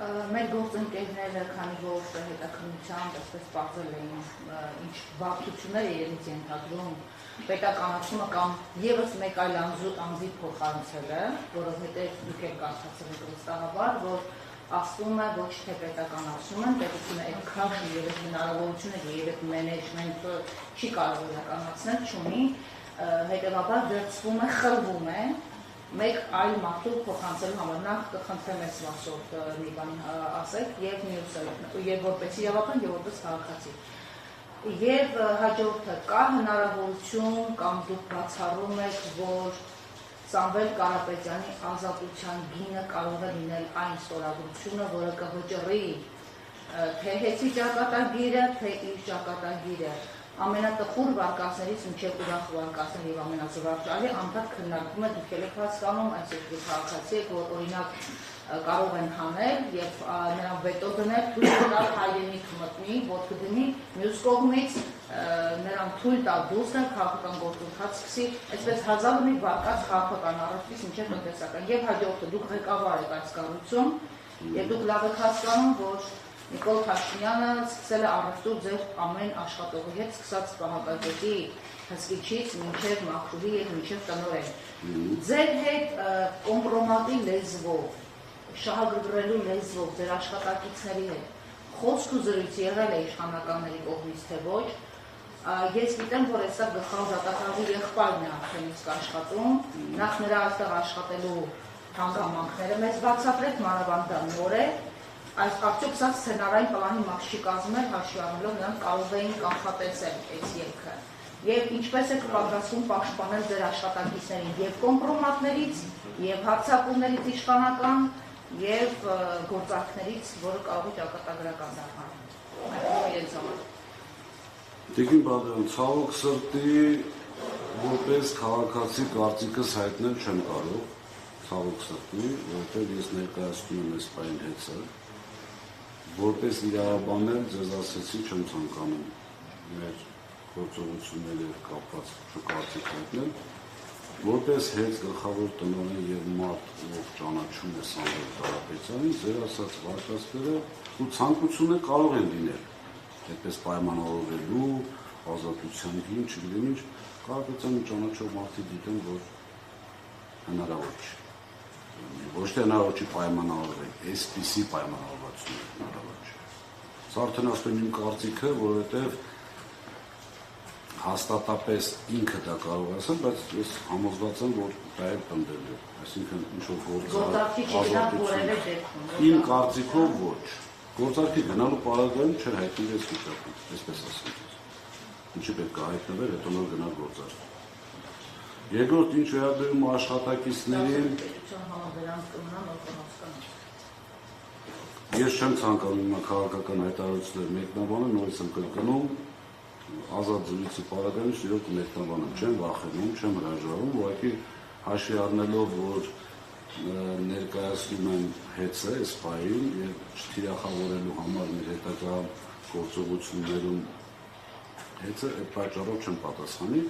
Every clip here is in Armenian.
Մեր գործընկերները, քանի որ հետաքննությամբ այսպես պարզել էին ինչ բարդություններ իրենից ենթադրում պետականացումը կամ ևս մեկ այլ անձի փոխանցելը, որովհետև դուք եք կարծացել եք վստահաբար, որ ասում է ոչ թե պետականացում են, պետությունը այդ քաշը եւ այդ հնարավորությունը եւ այդ մենեջմենթը չի կարող իրականացնել, չունի, հետեւաբար վերցվում է, խլվում է մեկ այլ մարդու փոխանցելու համար նախ կխնդրեմ այս մասով մի բան ասեք եւ մյուսը եւ որպես իրավական եւ որպես քաղաքացի եւ հաջորդը կա հնարավորություն կամ դուք բացառում եք որ Սամվել Կարապետյանի ազատության գինը կարող է լինել այն ստորագրությունը որը կվճռի թե հեծի ճակատագիրը թե իր ճակատագիրը ամենատխուր վարկածներից մինչև ուրախ վարկածներ եւ ամենազվարճալի անդադ քննարկում է դուք եք հասկանում այս երկրի քաղաքացի եք որ օրինակ կարող են հանել եւ նրան վետո դնել թույլ տալ հայրենիք մտնի ոտք դնի մյուս կողմից նրան թույլ տալ դուրս գալ քաղաքական գործընթաց սկսի այսպես հազար մի վարկած քաղաքական առարկից մինչև տնտեսական եւ հաջորդը դուք ղեկավար եք այս կառույցում եւ դուք լավ եք հասկանում որ Նիկոլ Փաշինյանը սկսել է առևտուր ձեր ամեն աշխատողի հետ սկսած պահակագետի հսկիչից մինչև մաքրուհի եւ մինչև տնօրեն։ Ձեր հետ կոմպրոմատի լեզվով, շահագրգռելու լեզվով ձեր աշխատակիցների հետ խոսք ու զրույց եղել է իշխանականների կողմից թե ոչ։ Ես գիտեմ, որ այստեղ գլխավոր դատախազի եղբայրն է արդեն իսկ աշխատում, նախ նրա այստեղ աշխատելու հանգամանքները մեզ բացատրեք մանավանդ նոր է Այս արդյոք սա սցենարային պլանի մասշի կազմել հաշվի առնելով նրանք կարող էին կանխատեսել այս ելքը եւ ինչպես եք պատրաստվում պաշտպանել ձեր աշխատակիցներին եւ կոմպրոմատներից եւ հարձակումներից իշխանական եւ գործարքներից, որը կարող է ճակատագրական դառնալ։ Տիկին Բադրյան, ցավոք սրտի որպես քաղաքացի կարծիքս հայտնել չեմ կարող, ցավոք սրտի, որտեղ ես ներկայացնում եմ այս պայն հեծը Որպես իրավաբանել ձեզ ասեցի չեմ ցանկանում մեր գործողությունների կապված շուկացիկ հայտնել, որպես հետ գլխավոր տնօրեն եւ մարդ, ով ճանաչում է Սամվել Կարապետյանին, ձեր ասած վարկածները ու ցանկությունը կարող են լինել, այդպես պայմանավորվելու, ազատության գին, չգիտեմ ինչ, Կարապետյանը ճանաչող մարդիկ գիտեն, որ հնարավոր չի։ Ոչ թե հնարավոր չի պայմանավորվել, այսպիսի պայմանավորվածություն հնարավոր չի։ Սա արդեն ասում եմ իմ կարծիքը, որովհետև հաստատապես ինքը դա կարող է ասել, բայց ես համոզված եմ, որ դա է պնդել է։ Այսինքն ինչ-որ գործարքի իմ կարծիքով ոչ։ Գործարքի գնալու պարագայում չէր հայտնվել այս վիճակում, այսպես ասեմ։ Ինչի պետք է հայտնվել, հետո նոր գնալ գործարք։ Երկրորդ ինչ վերաբերում աշխատակիցներին Ես չեմ ցանկանում իմ քաղաքական հայտարարություններ մեկնաբանել, նորից եմ կրկնում, ազատ զրույցի պարագայում իրոք մեկնաբանել չեմ վախենում, չեմ հրաժարվում, ուղղակի հաշվի առնելով, որ ներկայացնում եմ հեծը այս պահին եւ չթիրախավորելու համար մեր հետագա գործողություններում հեծը այդ պատճառով չեմ պատասխանի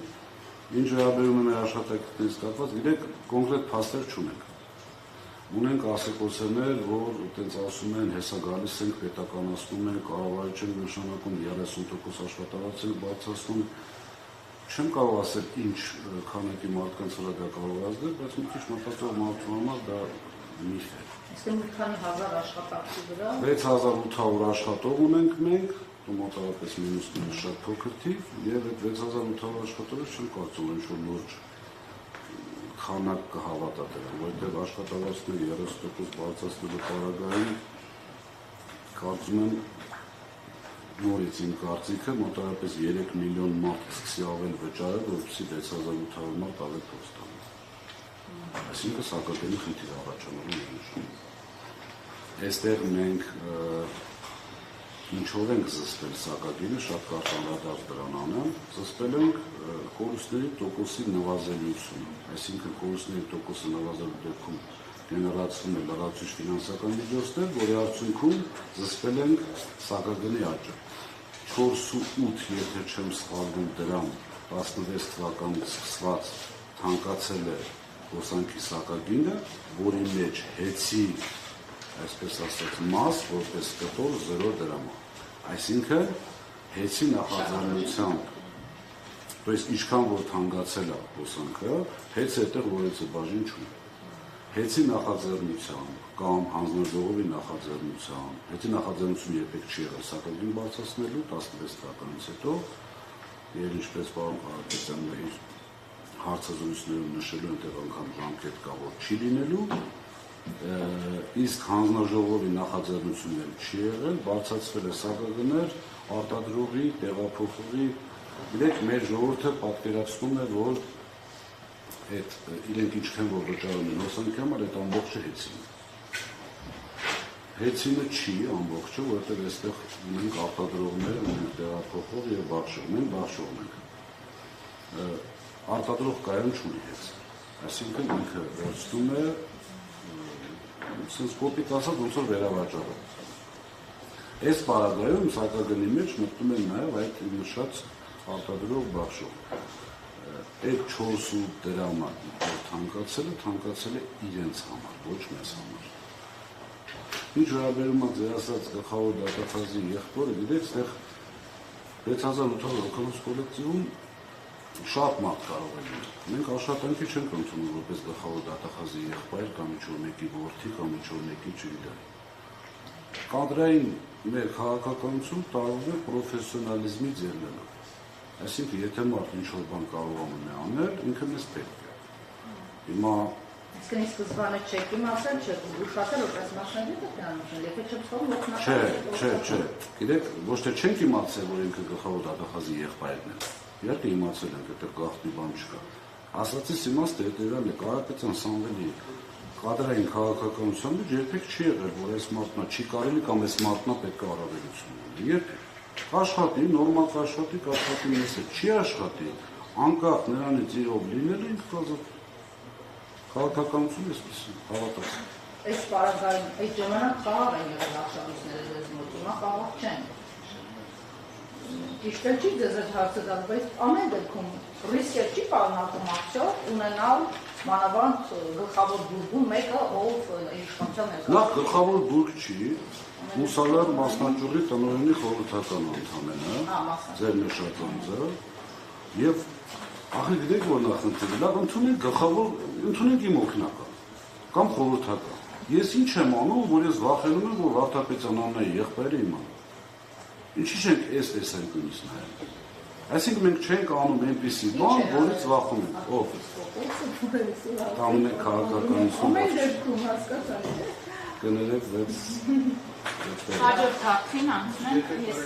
Ինչ վերաբերում է մեր աշխատակիցներից կապված, գիտեք, կոնկրետ փաստեր չունենք։ Ունենք ասեկոսներ, որ այդպես ասում են, հեսա գալիս ենք, պետականացնում են, կառավարիչ են նշանակում 30% աշխատավարձ են բարձրացնում։ Չեմ կարող ասել ինչ քանակի մարդկանց վրա դա կարող է ազդել, բայց մի քիչ մտածող մարդու համար դա միֆ է։ Իսկ մի քանի հազար աշխատակցի վրա 6800 աշխատող ունենք մենք մոտավորապես մինուս շատ փոքր թիվ եւ այդ 6800 աշխատողից չեմ կարծում ինչ-որ լուրջ քանակ կհավատա դրան, որտեղ աշխատավարձները 30% բարձրացնելու պարագայում կարծում եմ նորից իմ կարծիքը մոտավորապես 3 միլիոն մարդ սկսի ավել վճարել, որպեսզի 6800 մարդ ավել փոս տան։ Այսինքն սակագնի խնդիր առաջանալու է նշում։ Այստեղ մենք Ինչով ենք զսպել սակագինը, շատ կարճ անդրադարձ դրան անեմ, զսպել ենք կորուստների տոկոսի նվազելիությունը, այսինքն կորուստների տոկոսը նվազելու դեպքում գեներացվում է լրացուցիչ ֆինանսական միջոցներ, որի արդյունքում զսպել ենք սակագնի աճը։ 4.8, եթե չեմ սխալվում դրամ, 16 թվականից սկսված թանկացել է հոսանքի սակագինը, որի մեջ հեծի այսպես ասած, մաս, որպես կտոր 0 դրամա։ Այսինքն, հեծի նախաձեռնությամբ, то есть ինչքան որ թանկացել է հոսանքը, հեծը այդտեղ որևէ բաժին չունի։ Հեծի նախաձեռնությամբ կամ հանձնաժողովի նախաձեռնությամբ, հեծի նախաձեռնությունը երբեք չի եղել սակագին բարձրացնելու 16 թվականից հետո, եւ ինչպես պարոն Կարապետյանն իր հարցազրույցներում նշելու այնտեղ անգամ ժամկետ կա, որ չի լինելու, իսկ հանձնաժողովի նախաձեռնությունները չի եղել, բարձրացվել է սակագներ արտադրողի, տեղափոխողի, գիտեք, մեր ժողովուրդը պատկերացնում է, որ այդ իրենք ինչքան որ վճարում են հոսանքի համար, այդ ամբողջը հեծին է։ Հեծինը չի ամբողջը, որովհետև այստեղ ունենք արտադրողներ, ունենք տեղափոխող եւ բաշխող, մենք բաշխողն ենք։ Արտադրող կայուն չունի հեծ։ Այսինքն ինքը վերցնում է, sense կոպիտ ասած, ոնց որ վերավաճառում։ Այս պարագայում սակագնի մեջ մտնում են նաեւ այդ նշած արտադրող բաշխող։ Այդ 4 դրամը թանկացել է իրենց համար, ոչ մեզ համար։ Ինչ վերաբերում է ձեր ասած գլխավոր դատախազի եղբորը, գիտեք, այդտեղ 6800 կոլեկտիվում շատ մարդ կարող է լինել։ Մենք աշխատանքի չենք ընդունում որպես գլխավոր դատախազի եղբայր կամ ինչ-որ մեկի որդի կամ ինչ-որ մեկի չգիտեմ։ Կադրային մեր քաղաքականություն տարվում է պրոֆեսիոնալիզմի ձեռներով։ Այսինքն, եթե մարդ ինչ-որ բան կարողանում է անել, ինքը մեզ պետք է։ Հիմա Իսկ ինձ սկզբանը չեք իմացել, չեք ուշացել, որպես մասնագետ եք անցնել, եթե չփոխվում Չէ։ Գիտեք, ոչ թե չենք իմացել, որ ինքը գլխավոր դատախազի եղբայրն է։ Իհարկե իմացել ենք, այդտեղ գաղտնի բան չկա։ Ասածից իմաստը հետևյալն է, Կարապետյան Սամվելի կադրային քաղաքականության մեջ երբեք չի եղել, որ այս մարդնա չի կարելի կամ այս մարդնա պետք է առավելություն ունի։ Երբեք աշխատի, նորմալ աշխատի մեզ հետ, չի աշխատի, անկախ նրանից իրով լինելը ինքը կազատ քաղաքականություն էսպես հավատաց։ Այս պարագայում, այդ ժամանակ խաղաղ են եղել աշխատողները ձեզ մոտ, հիմա խաղաղ չեն։ Ճիշտ է չի ձեզ այդ հարցը տալ, բայց ամեն դեպքում ռիսկեր չի պարունակում արդյոք ունենալ մանավանդ գլխավոր բուրգում մեկը, ով իշխանության ներկայացնում։ Նախ գլխավոր բուրգ չի, Մուսալար մասնաճյուղի տնօրենի խորհրդական անդամն է, ձեր նշած անձը, եւ ախր գիտեք որ նախընտրել, լավ ընդունենք գլխավոր, ընդունենք իմ օգնական կամ խորհրդական։ Ես ինչ եմ անում, որ ես վախենում եմ, որ Վարդապետյան Աննայի եղբայրը իմանա։ Ինչի՞ չենք այս տեսանկյունից նայում։ Այսինքն մենք չենք անում այնպիսի բան, որից վախում ենք։ Ով։ Տանում ենք քաղաքականություն։ Ամեն դեպքում հասկացանք։ Կներեք 6 Հաջորդ հաղթին անցնենք, ես